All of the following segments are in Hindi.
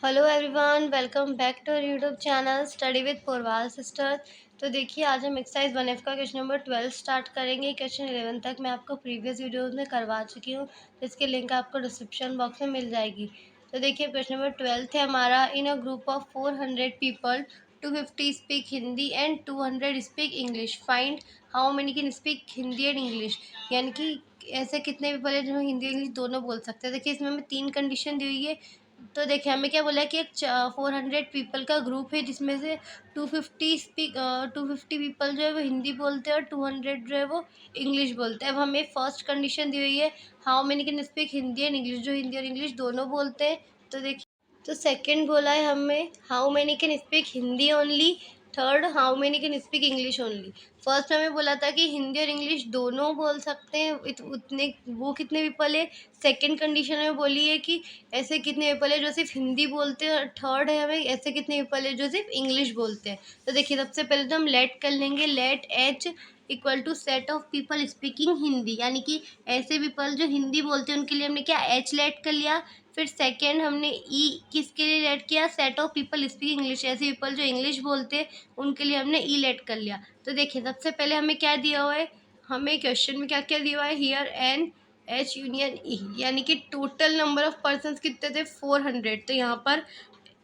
Hello everyone, welcome back to YouTube channel study with Purval sister. तो देखिए, आज हम एक्सरसाइज 1F का क्वेश्चन नंबर 12 स्टार्ट करेंगे। क्वेश्चन 11 तक मैं आपको प्रीवियस वीडियोस में करवा चुकी हूँ, जिसकी लिंक आपको डिस्क्रिप्शन बॉक्स में मिल जाएगी। तो देखिए, क्वेश्चन नंबर 12 है हमारा। In a group of 400 people 250 speak Hindi and 200 speak English. Find how many can speak Hindi and English. यानी कि ऐसे कितने पीपल है जो हिंदी इंग्लिश दोनों बोल सकते हैं। देखिए, इसमें हमें 3 कंडीशन दी हुई है। तो देखिए, हमें क्या बोला है कि एक 400 पीपल का ग्रुप है, जिसमें से 250 पीपल जो है वो हिंदी बोलते हैं और 200 जो है वो इंग्लिश बोलते हैं। अब हमें फर्स्ट कंडीशन दी हुई है, how many can speak Hindi and English, जो हिंदी और इंग्लिश दोनों बोलते हैं। तो देखिए, तो सेकंड बोला है हमें, how many can speak Hindi only. Third, how many can speak English only. First हमें बोला था कि हिंदी और इंग्लिश दोनों बोल सकते हैं, उतने वो कितने पीपल है। सेकंड कंडीशन में बोली है कि ऐसे कितने पीपल है जो सिर्फ हिंदी बोलते हैं। और थर्ड है हमें, ऐसे कितने पीपल है जो सिर्फ इंग्लिश बोलते हैं। तो देखिए, सबसे पहले तो हम लेट कर लेंगे। Let H equal to set of people speaking Hindi, यानी कि ऐसे पीपल जो हिंदी बोलते हैं उनके लिए हमने क्या एच लेट कर लिया। फिर सेकेंड हमने ई किसके लिए लेट किया, set of people speak English, ऐसे पीपल जो इंग्लिश बोलते हैं उनके लिए हमने ई लेट कर लिया। तो देखिए, सबसे पहले हमें क्या दिया हुआ है, हमें क्वेश्चन में क्या क्या दिया हुआ है, हियर एन एच यूनियन ई, यानी कि टोटल नंबर ऑफ पर्सन्स कितने थे 400। तो यहाँ पर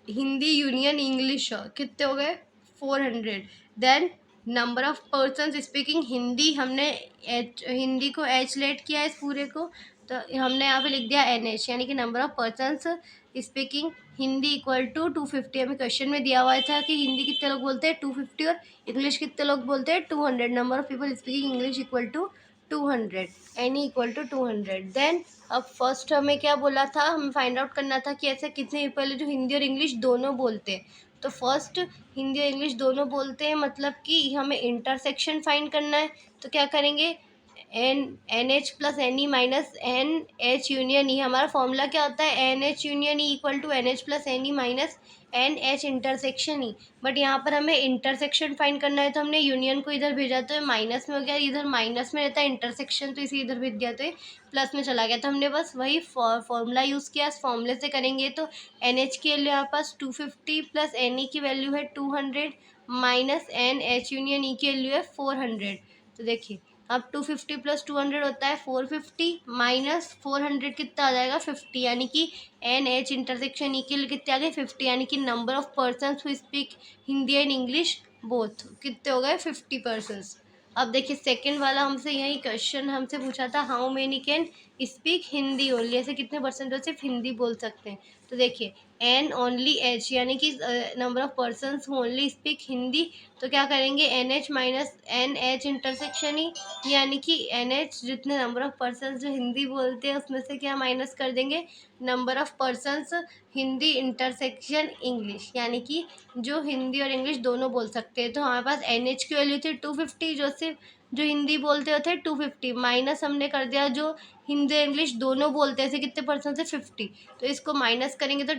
हिंदी यूनियन इंग्लिश कितने हो गए 400। Then number of persons speaking Hindi, हमने एच हिंदी को एच लेट किया है इस पूरे को। तो हमने यहाँ पे लिख दिया एन एच, यानी कि number of persons speaking Hindi equal to 250। हमें क्वेश्चन में दिया हुआ था कि हिंदी कितने लोग बोलते हैं 250 और इंग्लिश कितने लोग बोलते हैं 200। Number of people speaking English equal to 200, N equal to 200। Then अब फर्स्ट हमें क्या बोला था, हमें फाइंड आउट करना था कि ऐसे कितने पीपल है जो हिंदी और इंग्लिश दोनों बोलते हैं। तो फर्स्ट, हिंदी और इंग्लिश दोनों बोलते हैं, मतलब कि हमें इंटरसेक्शन फाइंड करना है। तो क्या करेंगे, N H plus N E minus N H union E. हमारा फॉर्मूला क्या होता है, N H union E equal to N H plus N E minus N H intersection E. But यहाँ पर हमें इंटरसेक्शन फाइंड करना है, तो हमने यूनियन को इधर भेजा तो माइनस में हो गया, इधर माइनस में रहता है इंटरसेक्शन, तो इसे इधर भेज दिया तो प्लस में चला गया। तो हमने बस वही फॉर्मूला यूज़ किया। इस फॉर्मूले से करेंगे तो एन एच के लिए हमारे पास 250 प्लस एन ई की वैल्यू है 200 माइनस एन एच यूनियन ई की वैल्यू है 400। तो देखिए, अब 250 प्लस 200 होता है 450, माइनस 400 कितना आ जाएगा 50, यानी कि एन एच इंटरसेक्शन ई के लिए कितने आ गए 50, यानी कि number of persons who speak Hindi and English both कितने हो गए 50 पर्सन्स। अब देखिए, सेकंड वाला हमसे यही क्वेश्चन हमसे पूछा था, how many can speak Hindi only, ऐसे कितने परसेंट सिर्फ हिंदी बोल सकते हैं। तो देखिए, एन ओनली एच, यानी कि number of persons who only speak Hindi. तो क्या करेंगे, N H minus N H intersection ही, यानी कि एन एच जितने नंबर ऑफ पर्सन्स जो हिंदी बोलते हैं उसमें से क्या माइनस कर देंगे, number of persons Hindi intersection English, यानी कि जो हिंदी और इंग्लिश दोनों बोल सकते हैं। तो हमारे पास एन एच की वैल्यू थी 250, जो सिर्फ जो हिंदी बोलते होते 250, माइनस हमने कर दिया जो हिंदी इंग्लिश दोनों बोलते हैं, ऐसे कितने परसेंट से 50। तो इसको माइनस करेंगे तो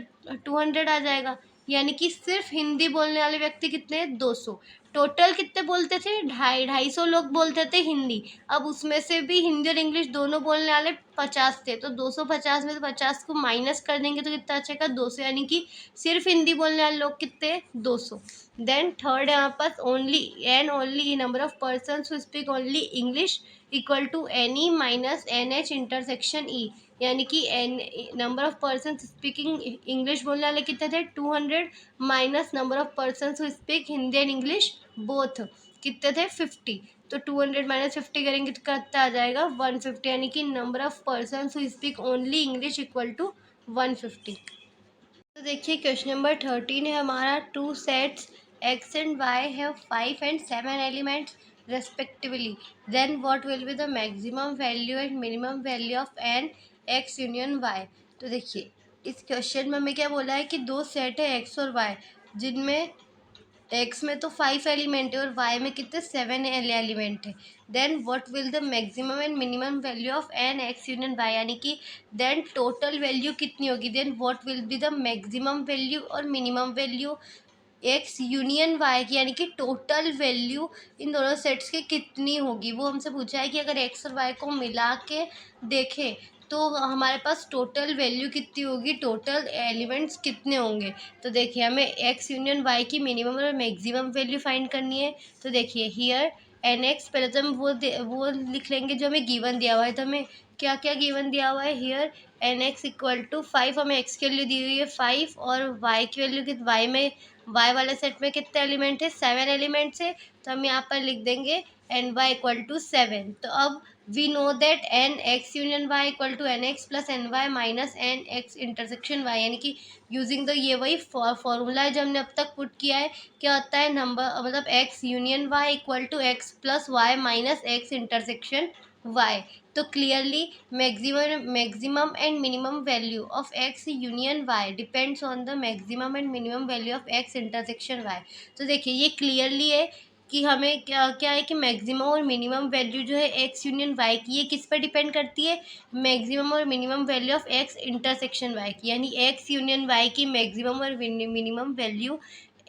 200 आ जाएगा, यानी कि सिर्फ हिंदी बोलने वाले व्यक्ति कितने हैं 200। टोटल कितने बोलते थे, 250 लोग बोलते थे हिंदी। अब उसमें से भी हिंदी और इंग्लिश दोनों बोलने वाले 50 थे, तो 250 में से 50 को माइनस कर देंगे तो कितना बचेगा 200, यानी कि सिर्फ हिंदी बोलने वाले लोग कितने 200। देन थर्ड है यहाँ पास, only N only number of person who speak only English equal to N E minus N H intersection E, यानी कि N number of person speaking English बोलने वाले कितने थे 200, minus number of person who speak Hindi and English both कितने थे 50। तो 200 माइनस 50 करेंगे तो कितना आ जाएगा 150, यानी कि number of person who speak only English equal to 150। तो देखिए, क्वेश्चन नंबर 13 है हमारा, two sets X and Y have 5 and 7 elements respectively, then what will be the maximum value and minimum value of N X union Y. तो देखिए, इस क्वेश्चन में हमें क्या बोला है कि दो सेट है एक्स और वाई, जिनमें एक्स में तो 5 एलिमेंट है और वाई में कितने 7 एलिमेंट है। Then what will the maximum and minimum value of N X union Y, यानी कि देन टोटल वैल्यू कितनी होगी, then what will be the maximum value और minimum value X union Y की, यानी कि टोटल वैल्यू इन दोनों सेट्स की कितनी होगी। वो हमसे पूछा है कि अगर एक्स और वाई को मिला के देखें तो हमारे पास टोटल वैल्यू कितनी होगी, टोटल एलिमेंट्स कितने होंगे। तो देखिए हमें एक्स यूनियन वाई की मिनिमम और मैक्सिमम वैल्यू फाइंड करनी है। तो देखिए हियर एन एक्स, पहले तो हम वो लिख लेंगे जो हमें गिवन दिया हुआ है। तो हमें क्या क्या गिवन दिया हुआ है, here n X equal to 5, हमें एक्स की वैल्यू दी हुई है 5, और वाई की वैल्यू कित वाई में, वाई वाले सेट में कितने एलिमेंट है, 7 एलिमेंट्स है। तो हम यहाँ पर लिख देंगे एन वाई इक्वल टू 7। तो अब we know that n X union Y equal to n X plus n Y minus n X intersection Y, यानी कि यूजिंग द ये वही फॉर्मूला है जो हमने अब तक पुट किया है। क्या होता है, नंबर मतलब X union Y equal to X plus Y minus X intersection Y. तो clearly maximum and minimum value of X union Y depends on the maximum and minimum value of X intersection Y. तो देखिए ये क्लियरली है कि हमें क्या क्या है कि मैक्सिमम और मिनिमम वैल्यू जो है एक्स यूनियन वाई की, ये किस पर डिपेंड करती है, मैक्सिमम और minimum value of X intersection Y की, यानी एक्स यूनियन वाई की मैक्सिमम और minimum value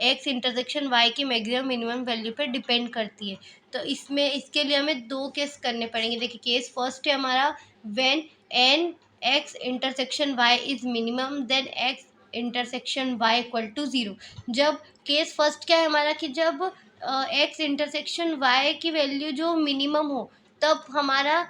X intersection Y की मैक्सिमम मिनिमम वैल्यू पर डिपेंड करती है। तो इसमें इसके लिए हमें दो केस करने पड़ेंगे। देखिए केस फर्स्ट है हमारा, when n X intersection Y is minimum then X intersection Y equal to 0। जब केस फर्स्ट क्या है हमारा कि जब एक्स इंटरसेक्शन वाई की वैल्यू जो मिनिमम हो, तब हमारा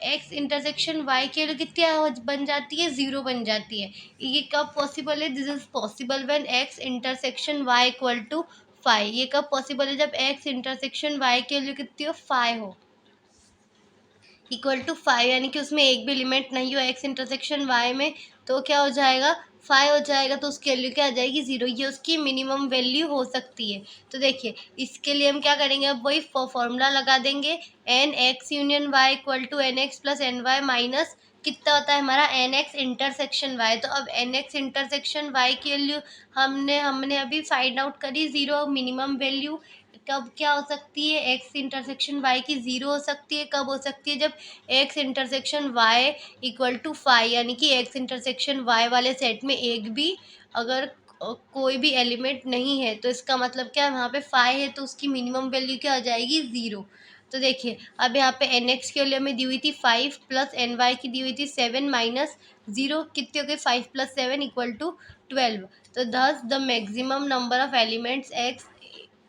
एक्स इंटरसेक्शन वाई की वैल्यू कितनी बन जाती है, 0 बन जाती है। ये कब पॉसिबल है, this is possible when X intersection Y equal to 5। ये कब पॉसिबल है, जब एक्स इंटरसेक्शन वाई की वैल्यू कितनी हो, 5 हो, इक्वल टू 5, यानी कि उसमें एक भी एलिमेंट नहीं हो एक्स इंटरसेक्शन वाई में। तो क्या हो जाएगा, 5 हो जाएगा, तो उसकी वैल्यू क्या आ जाएगी, 0। ये उसकी मिनिमम वैल्यू हो सकती है। तो देखिए इसके लिए हम क्या करेंगे, अब वही फॉर्मूला लगा देंगे, n X union Y equal to n X plus n Y minus कितना होता है हमारा, एन एक्स इंटरसेक्शन वाई। तो अब एन एक्स इंटरसेक्शन वाई की वैल्यू हमने हमने अभी फाइंड आउट करी, 0 मिनिमम वैल्यू। कब क्या हो सकती है, एक्स इंटरसेक्शन वाई की 0 हो सकती है। कब हो सकती है, जब X intersection Y equal to 5, यानी कि एक्स इंटरसेक्शन वाई वाले सेट में एक भी अगर कोई भी एलिमेंट नहीं है, तो इसका मतलब क्या है, वहाँ पे 5 है, तो उसकी मिनिमम वैल्यू क्या आ जाएगी, 0। तो देखिए अब यहाँ पे एन एक्स की वैल्यू हमें दी हुई थी 5 प्लस एन वाई की दी हुई थी 7 माइनस 0, कितने हो गए, 5 प्लस 7 इक्वल टू 12। तो thus the maximum number of elements X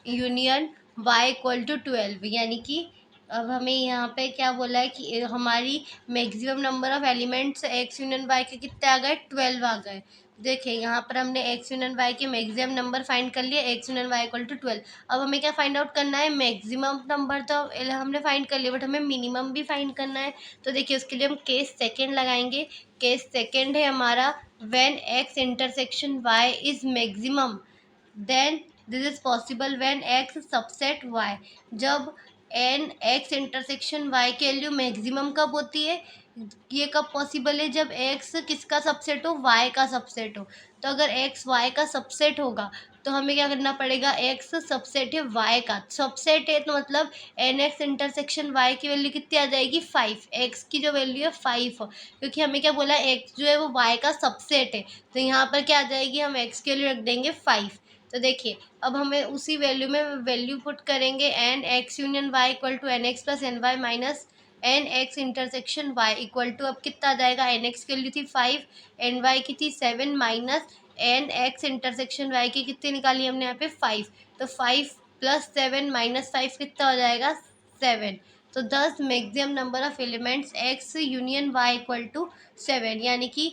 union Y equal to 12, यानी कि अब हमें यहाँ पे क्या बोला है कि हमारी maximum number of elements X union Y के कितने आ गए, 12 आ गए। देखिए यहाँ पर हमने एक्स यूनियन वाई के मैक्सिमम नंबर फाइंड कर लिए, X union Y equal to 12। अब हमें क्या फाइंड आउट करना है, मैक्सिमम नंबर तो हमने फाइंड कर लिया, बट हमें मिनिमम भी फाइंड करना है। तो देखिए उसके लिए हम केस सेकेंड लगाएंगे। केस सेकेंड है हमारा, when X intersection Y is maximum then this is possible when X subset Y. जब एन एक्स इंटरसेक्शन वाई की वैल्यू मैक्सिमम कब होती है, ये कब पॉसिबल है, जब एक्स किसका सबसेट हो, वाई का सबसेट हो। तो अगर एक्स वाई का सबसेट होगा, तो हमें क्या करना पड़ेगा, एक्स सबसेट है वाई का, सबसेट है तो मतलब एन एक्स इंटरसेक्शन वाई की वैल्यू कितनी आ जाएगी, 5। एक्स की जो वैल्यू है 5 हो, क्योंकि हमें क्या बोला, एक्स जो है वो वाई का सबसेट है। तो यहाँ पर क्या आ जाएगी, हम एक्स की वैल्यू रख देंगे 5। तो देखिए अब हमें उसी वैल्यू में वैल्यू पुट करेंगे, n X union Y equal to n X plus n Y minus n X intersection Y equal to, अब कितना आ जाएगा, एन एक्स की वैल्यू थी 5, एन वाई की थी 7 minus n X intersection Y की कितनी निकाली हमने यहाँ पे 5। तो 5 प्लस 7 माइनस 5 कितना हो जाएगा, 7। तो thus maximum number of elements X union Y equal to 7, यानी कि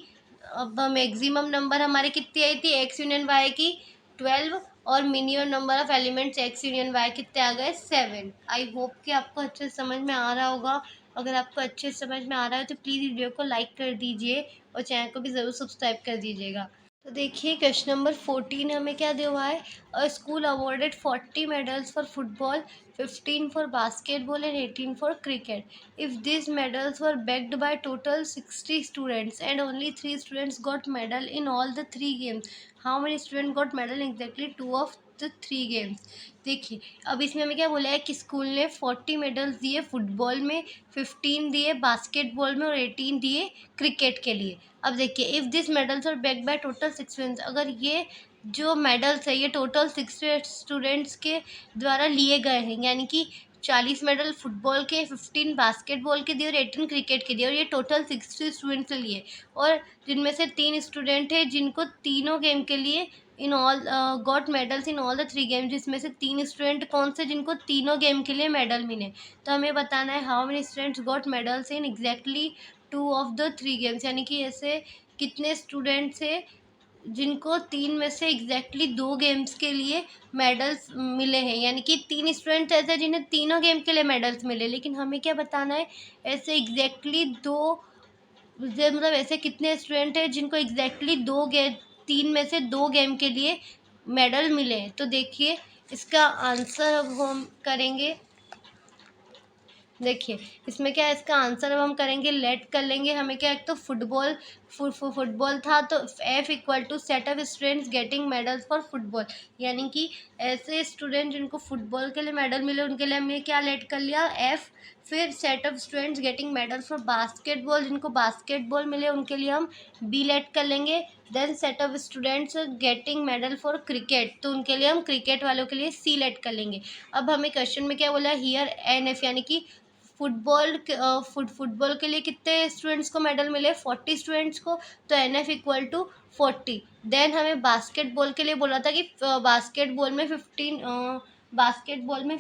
अब मैक्सिमम नंबर हमारे कितनी आई थी, एक्स यूनियन वाई की 12, और minimum number of elements X union Y कितने आ गए, 7। आई होप कि आपको अच्छे से समझ में आ रहा होगा। अगर आपको अच्छे से समझ में आ रहा है तो प्लीज़ वीडियो को लाइक कर दीजिए और चैनल को भी ज़रूर सब्सक्राइब कर दीजिएगा। तो देखिए क्वेश्चन नंबर 14 हमें क्या दिया हुआ है, अ school awarded 40 medals for football, 15 for basketball and 18 for cricket. If these medals were backed by total 60 students and only 3 students got medal in all the 3 games, how many students got medal in exactly 2 of the 3 games। देखिए अब इसमें हमें क्या बोला है कि स्कूल ने 40 मेडल्स दिए फुटबॉल में, 15 दिए बास्केटबॉल में और 18 दिए क्रिकेट के लिए। अब देखिए if this medals are back by total 6 students, अगर ये जो मेडल्स है ये टोटल 6 स्टूडेंट्स के द्वारा लिए गए हैं, यानी कि 40 मेडल फुटबॉल के, 15 बास्केटबॉल के दिए और 18 क्रिकेट के दिए, और ये टोटल 60 स्टूडेंट्स के लिए, और जिनमें से 3 स्टूडेंट हैं जिनको तीनों गेम के लिए in all got medals in all the 3 games, जिसमें से 3 स्टूडेंट कौन से जिनको तीनों गेम के लिए मेडल मिले। तो हमें बताना है how many students got medals in exactly 2 of the 3 games, यानी कि ऐसे कितने स्टूडेंट्स हैं जिनको 3 में से एग्जैक्टली 2 गेम्स के लिए मेडल्स मिले हैं, यानी कि 3 स्टूडेंट्स ऐसे हैं जिन्हें तीनों गेम के लिए मेडल्स मिले, लेकिन हमें क्या बताना है ऐसे एग्जैक्टली 2, मतलब ऐसे कितने स्टूडेंट हैं जिनको एग्जैक्टली 3 में से 2 गेम के लिए मेडल मिले हैं। तो देखिए इसका आंसर अब हम करेंगे, देखिए इसमें क्या है, इसका आंसर अब हम करेंगे, लेट कर लेंगे। हमें क्या, एक तो फुटबॉल था, तो F equal to set of students getting medals for football, यानी कि ऐसे स्टूडेंट जिनको फुटबॉल के लिए मेडल मिले उनके लिए हमने क्या लेट कर लिया, F। फिर set of students getting medals for basketball, जिनको बास्केटबॉल मिले उनके लिए हम B लेट कर लेंगे। Then set of students getting medal for cricket, तो उनके लिए हम क्रिकेट वालों के लिए C लेट कर लेंगे। अब हमें क्वेश्चन में क्या बोला, हियर NF, यानी कि फुटबॉल के लिए कितने स्टूडेंट्स को मेडल मिले, 40 स्टूडेंट्स को, तो NF इक्वल टू 40। देन हमें बास्केटबॉल के लिए बोला था कि बास्केटबॉल में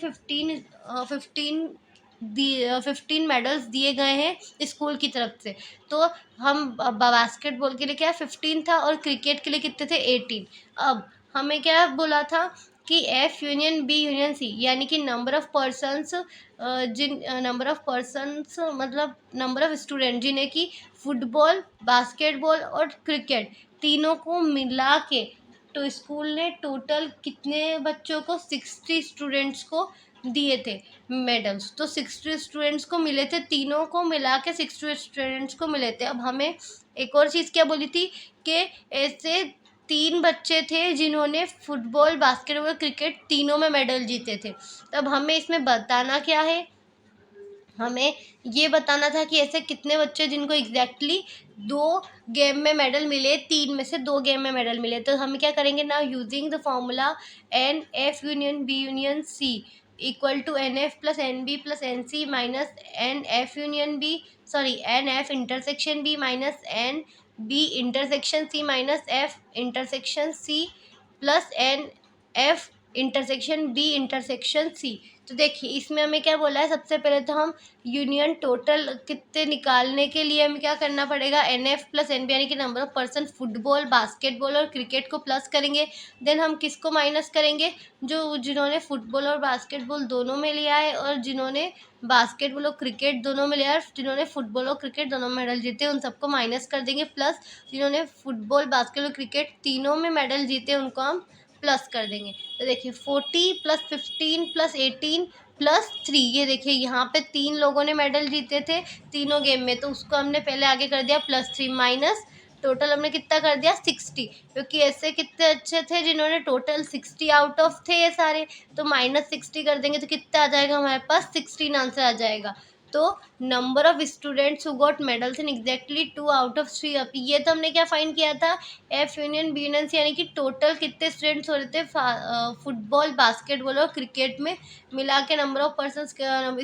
15 मेडल्स दिए गए हैं स्कूल की तरफ से, तो हम बास्केटबॉल के लिए क्या 15 था और क्रिकेट के लिए कितने थे 18। अब हमें क्या बोला था कि F union B union C, यानी कि नंबर ऑफ़ पर्सन्स मतलब नंबर ऑफ़ स्टूडेंट जिन्हें कि फुटबॉल, बास्केटबॉल और क्रिकेट तीनों को मिला के, तो स्कूल ने टोटल कितने बच्चों को 60 स्टूडेंट्स को दिए थे मेडल्स, तो 60 स्टूडेंट्स को मिले थे, तीनों को मिला के 60 स्टूडेंट्स को मिले थे। अब हमें एक और चीज़ क्या बोली थी कि ऐसे 3 बच्चे थे जिन्होंने फुटबॉल, बास्केटबॉल, क्रिकेट तीनों में मेडल जीते थे। तब हमें इसमें बताना क्या है, हमें ये बताना था कि ऐसे कितने बच्चे जिनको एग्जैक्टली 2 गेम में मेडल मिले, 3 में से 2 गेम में मेडल मिले। तो हम क्या करेंगे ना, using the formula NF union B union C equal to NF plus NB plus NC minus NF intersection B minus NB intersection C minus F intersection C plus NF intersection B intersection C। तो देखिए इसमें हमें क्या बोला है, सबसे पहले तो हम यूनियन टोटल कितने निकालने के लिए हमें क्या करना पड़ेगा, NF प्लस NB, यानी कि number of person football, basketball और क्रिकेट को प्लस करेंगे। देन हम किसको माइनस करेंगे, जिन्होंने फुटबॉल और बास्केटबॉल दोनों में लिया है, और जिन्होंने बास्केटबॉल और क्रिकेट दोनों में लिया है, जिन्होंने फुटबॉल और क्रिकेट दोनों में मेडल जीते उन सबको माइनस कर देंगे, प्लस जिन्होंने फुटबॉल, बास्केटबॉल, क्रिकेट तीनों में मेडल जीते उनको हम प्लस कर देंगे। तो देखिए 40 प्लस 15 प्लस 18 प्लस 3, ये देखिए यहाँ पे 3 लोगों ने मेडल जीते थे तीनों गेम में, तो उसको हमने पहले आगे कर दिया +3 माइनस टोटल हमने कितना कर दिया 60, क्योंकि ऐसे कितने अच्छे थे जिन्होंने टोटल 60 आउट ऑफ थे ये सारे, तो -60 कर देंगे तो कितना आ जाएगा हमारे पास 16 आंसर आ जाएगा। तो number of students who got medals in exactly 2 out of 3 up, ये तो हमने क्या फाइंड किया था, F union B union C, यानी कि टोटल कितने स्टूडेंट्स हो रहे थे फुटबॉल, बास्केटबॉल और क्रिकेट में मिला के नंबर ऑफ पर्सन्स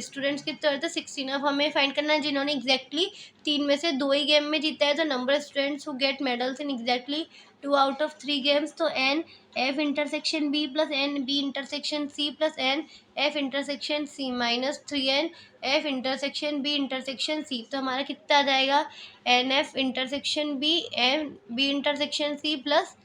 स्टूडेंट्स कितने हो रहे थे 16। अब हमें फाइंड करना है जिन्होंने एग्जैक्टली 3 में से 2 ही गेम में जीता है, तो number of students who get medals in exactly 2 out of 3 games, तो NF intersection B plus NB intersection C plus NF intersection C minus 3NF intersection B intersection C, तो हमारा कितना आ जाएगा NF intersection B NB intersection C plus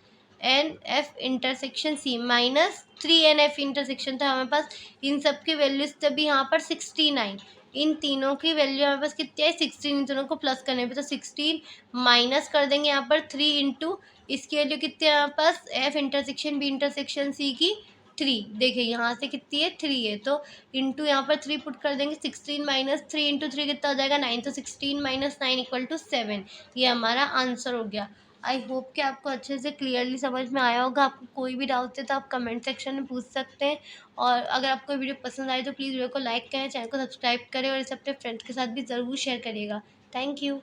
NF intersection C minus 3NF intersection, तो हमारे पास इन सब की वैल्यूज तभी यहाँ पर 69, इन तीनों की वैल्यू हमारे पास कितनी है 16, इन दोनों को प्लस करने पे तो 16 माइनस कर देंगे यहाँ पर 3 इंटू इसकी वैल्यू कितनी है हमारे पास F intersection B intersection C की 3, देखिए यहाँ से कितनी है 3 है, तो इंटू यहाँ पर 3 पुट कर देंगे, 16 माइनस 3 इंटू 3 कितना हो जाएगा 9, तो 16 माइनस 9 इक्वल टू 7, ये हमारा आंसर हो गया। आई होप कि आपको अच्छे से क्लियरली समझ में आया होगा। आपको कोई भी डाउट है तो आप कमेंट सेक्शन में पूछ सकते हैं, और अगर आपको वीडियो पसंद आए तो प्लीज़ वीडियो को लाइक करें, चैनल को सब्सक्राइब करें और इसे अपने फ्रेंड्स के साथ भी ज़रूर शेयर करिएगा। Thank you.